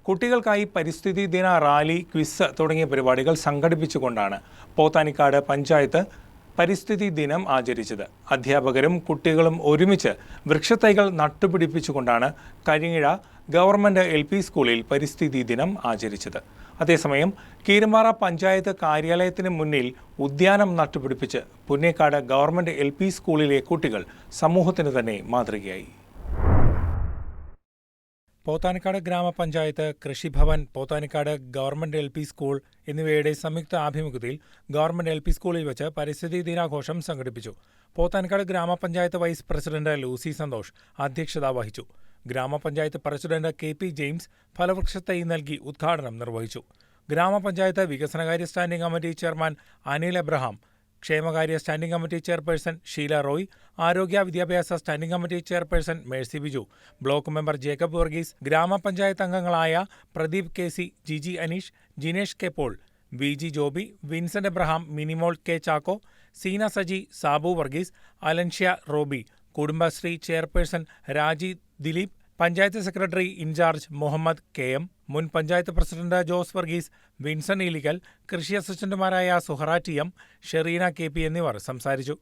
കുട്ടികൾക്കായി പരിസ്ഥിതി ദിന റാലി, ക്വിസ് തുടങ്ങിയ പരിപാടികൾ സംഘടിപ്പിച്ചുകൊണ്ടാണ് പോത്താനിക്കാട് പഞ്ചായത്ത് പരിസ്ഥിതി ദിനം ആചരിച്ചത്. അധ്യാപകരും കുട്ടികളും ഒരുമിച്ച് വൃക്ഷത്തൈകൾ നട്ടുപിടിപ്പിച്ചുകൊണ്ടാണ് കരിങ്ങിഴ ഗവൺമെന്റ് LP സ്കൂളിൽ പരിസ്ഥിതി ദിനം ആചരിച്ചത്. അതേസമയം കീരമ്പാറ പഞ്ചായത്ത് കാര്യാലയത്തിന് മുന്നിൽ ഉദ്യാനം നട്ടുപിടിപ്പിച്ച് പുന്നേക്കാട് ഗവൺമെന്റ് LP സ്കൂളിലെ കുട്ടികൾ സമൂഹത്തിന് തന്നെ മാതൃകയായി. പോത്താനിക്കാട് ഗ്രാമപഞ്ചായത്ത്, കൃഷിഭവൻ, പോത്താനിക്കാട് ഗവൺമെന്റ് LP സ്കൂൾ എന്നിവയുടെ സംയുക്ത ആഭിമുഖ്യത്തിൽ ഗവൺമെന്റ് LP സ്കൂളിൽ വെച്ച് പരിസ്ഥിതി ദിനാഘോഷം സംഘടിപ്പിച്ചു. പോത്താനിക്കാട് ഗ്രാമപഞ്ചായത്ത് വൈസ് പ്രസിഡന്റ് ലൂസി സന്തോഷ് അധ്യക്ഷത വഹിച്ചു. ഗ്രാമപഞ്ചായത്ത് പ്രസിഡന്റ് KP ജെയിംസ് ഫലവൃക്ഷത്തൈ നൽകി ഉദ്ഘാടനം നിർവഹിച്ചു. ഗ്രാമപഞ്ചായത്ത് വികസനകാര്യ standing committee chairman Anil Abraham, ക്ഷേമകാര്യ standing committee chairperson Sheela Roy, ആരോഗ്യ വിദ്യാഭ്യാസ standing committee chairperson Mercy Biju, block member Jacob Varghese, ഗ്രാമപഞ്ചായത്ത് അംഗങ്ങളായ Pradeep KC, Jiji Aneesh, Jinesh K. Paul, VG Joby, Vincent Abraham, Minimol K. Chacko, Seena Saji, Sabu Varghese, Alanshya Robi, Kudumbashree chairperson Raji Dileep, panchayat secretary in charge Muhammad KM, മുൻ പഞ്ചായത്ത് പ്രസിഡന്റ് ജോസ് വർഗീസ്, വിൻസൻ ഈലിക്കൽ, കൃഷി അസിസ്റ്റന്റുമാരായ സുഹറ TM, ഷെറീന KP എന്നിവർ സംസാരിച്ചു.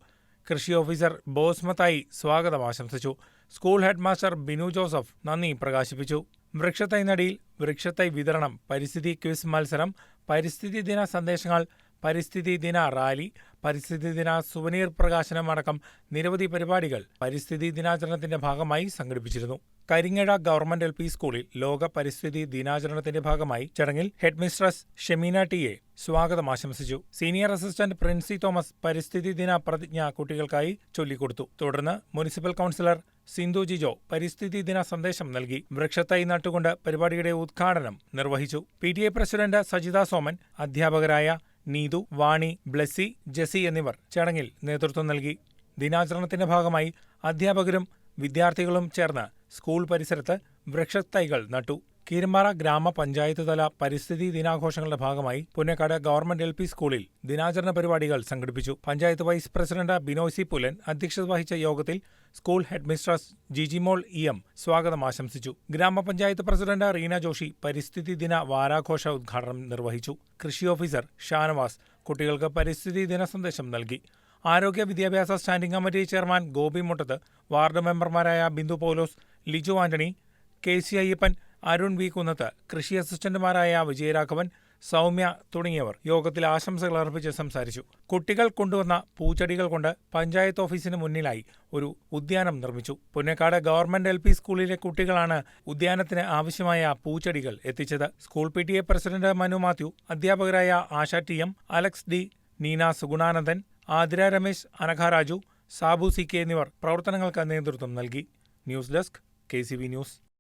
കൃഷി ഓഫീസർ ബോസ്മത്തായി സ്വാഗതം ആശംസിച്ചു. സ്കൂൾ ഹെഡ്മാസ്റ്റർ ബിനു ജോസഫ് നന്ദി പ്രകാശിപ്പിച്ചു. വൃക്ഷത്തൈ നടിയിൽ, വൃക്ഷത്തൈ വിതരണം, പരിസ്ഥിതി ക്വിസ് മത്സരം, പരിസ്ഥിതി ദിന സന്ദേശങ്ങൾ, പരിസ്ഥിതി ദിന റാലി, പരിസ്ഥിതി ദിന സുവനീർ പ്രകാശനം അടക്കം നിരവധി പരിപാടികൾ പരിസ്ഥിതി ദിനാചരണത്തിന്റെ ഭാഗമായി സംഘടിപ്പിച്ചിരുന്നു. കരിങ്ങഴ ഗവൺമെന്റ് LP സ്കൂളിൽ ലോക പരിസ്ഥിതി ദിനാചരണത്തിന്റെ ഭാഗമായി ചടങ്ങിൽ ഹെഡ്മിസ്ട്രസ് ഷെമീന TA സ്വാഗതം ആശംസിച്ചു. സീനിയർ അസിസ്റ്റന്റ് പ്രിൻസി തോമസ് പരിസ്ഥിതി ദിന പ്രതിജ്ഞ കുട്ടികൾക്കായി ചൊല്ലിക്കൊടുത്തു. തുടർന്ന് മുനിസിപ്പൽ കൗൺസിലർ സിന്ധു ജിജോ പരിസ്ഥിതി ദിന സന്ദേശം നൽകി. വൃക്ഷത്തൈ നട്ടുകൊണ്ട് പരിപാടിയുടെ ഉദ്ഘാടനം നിർവഹിച്ചു. PTA പ്രസിഡന്റ് സജിത സോമൻ, അധ്യാപകരായ നീതു, വാണി, ബ്ലെസ്സി, ജെസി എന്നിവർ ചടങ്ങിൽ നേതൃത്വം നൽകി. ദിനാചരണത്തിന്റെ ഭാഗമായി അധ്യാപകരും വിദ്യാർത്ഥികളും ചേർന്ന് സ്കൂൾ പരിസരത്ത് വൃക്ഷത്തൈകൾ നട്ടു. കീരമ്പാറ ഗ്രാമപഞ്ചായത്ത് തല പരിസ്ഥിതി ദിനാഘോഷങ്ങളുടെ ഭാഗമായി പുന്നേക്കാട് ഗവൺമെന്റ് LP സ്കൂളിൽ ദിനാചരണ പരിപാടികൾ സംഘടിപ്പിച്ചു. Panchayat vice president Binoy C. Pulan അധ്യക്ഷത വഹിച്ച യോഗത്തിൽ സ്കൂൾ ഹെഡ്മിസ്ട്രസ് ജിജിമോൾ EM സ്വാഗതം ആശംസിച്ചു. ഗ്രാമപഞ്ചായത്ത് പ്രസിഡന്റ് റീന ജോഷി പരിസ്ഥിതി ദിന വാരാഘോഷ ഉദ്ഘാടനം നിർവഹിച്ചു. കൃഷി ഓഫീസർ ഷാനവാസ് കുട്ടികൾക്ക് പരിസ്ഥിതി ദിന സന്ദേശം നൽകി. ആരോഗ്യ വിദ്യാഭ്യാസ സ്റ്റാൻഡിംഗ് കമ്മിറ്റി ചെയർമാൻ ഗോപി മുട്ടത്ത്, വാർഡ് മെമ്പർമാരായ ബിന്ദു പൗലോസ്, ലിജു ആന്റണി, KC അയ്യപ്പൻ, അരുൺ V. കുന്നത്ത്, കൃഷി അസിസ്റ്റന്റുമാരായ വിജയരാഘവൻ, സൗമ്യ തുടങ്ങിയവർ യോഗത്തിൽ ആശംസകൾ അർപ്പിച്ച് സംസാരിച്ചു. കുട്ടികൾ കൊണ്ടുവന്ന പൂച്ചെടികൾ കൊണ്ട് പഞ്ചായത്ത് ഓഫീസിന് മുന്നിലായി ഒരു ഉദ്യാനം നിർമ്മിച്ചു. പുന്നേക്കാട് ഗവൺമെന്റ് LP സ്കൂളിലെ കുട്ടികളാണ് ഉദ്യാനത്തിന് ആവശ്യമായ പൂച്ചെടികൾ എത്തിച്ചത്. School PTA president Manu Mathew, അധ്യാപകരായ ആശ TM, Alex D, Neena Sugunanandan, Athira Ramesh, Anagha Raju, Sabu CK എന്നിവർ പ്രവർത്തനങ്ങൾക്ക് നേതൃത്വം നൽകി. News desk KCV news.